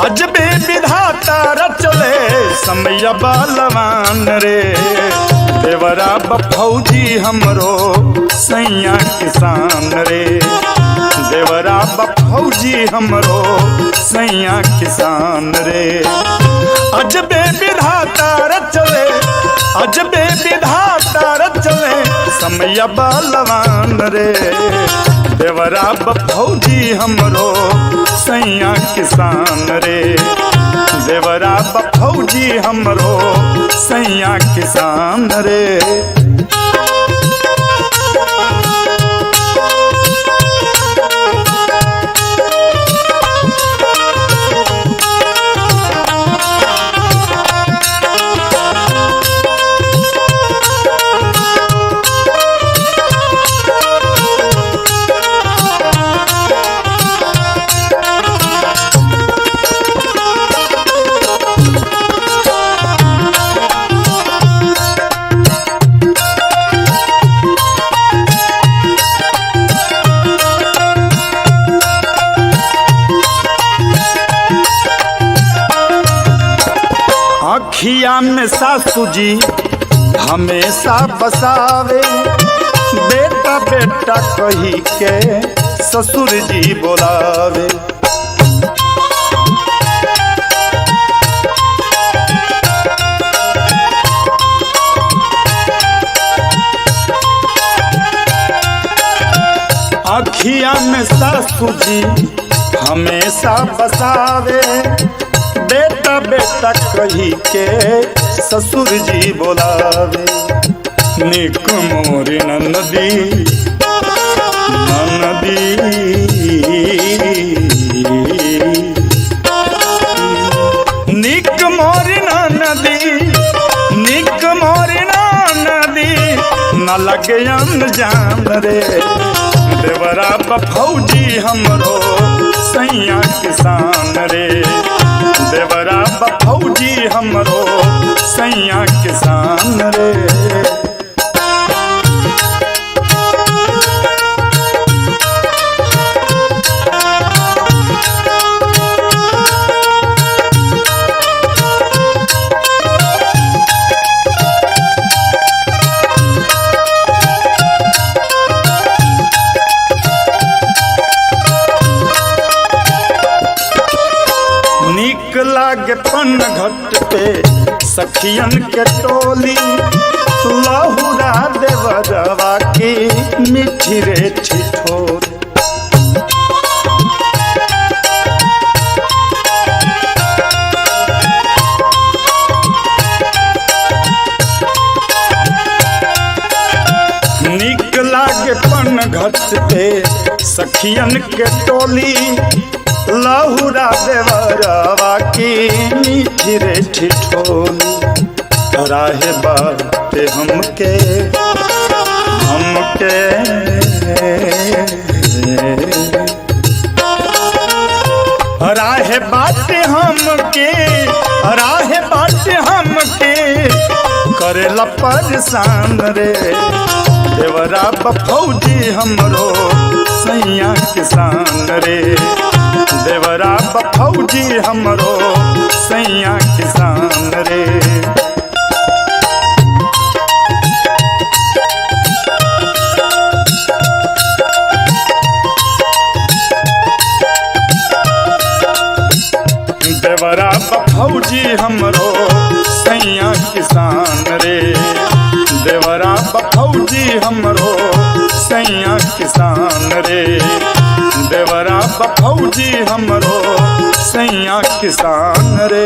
अजबे विधाता रचले समय बलवान रे। देवरा बफौजी हमरो सैया किसान रे। देवरा बफौजी हमरो सैया किसान रे। अजबे विधाता रचले अजबे विधाता रचले समय बलवान रे। देवरा बफौजी हमरो सैया किसान रे। देवरा बफौजी हमरो सैया किसान रे। अखिया में सासू जी हमेशा बसावे। बेटा बेटा कही के ससुर जी बोलावे। अखिया में सासू जी हमेशा बसावे। बेटा बेटा कही के ससुर जी बोलावे। निक मोरी ननदी ननदी निक मोरी ननदी निक मोरी ननदी न लगे अनजान रे। देवरा बफौजी हमरो सैया किसान रे। देवरा बफौजी हमरो सैया किसान रे। लागे पन घट पे सखियन के टोली। लहुरा देवरवा की मीठी रे ठिठोली। निक लागे पन घट पे सखियन के टोली। लहुरा देवरवा की मीठी रे ठिठोली। राहे बाटे हमके हमके राहे बाटे हमके राहे बाटे हमके करेला परेशान रे। देवरा बफौजी हमरो सैया किसान रे। देवरा बफौजी हमरो सैया किसान रे। देवरा बफौजी हमरो सैया किसान रे। देवरा बफौजी हमरो सैया किसान रे। देवरा बफौजी हमरो सैया किसान रे।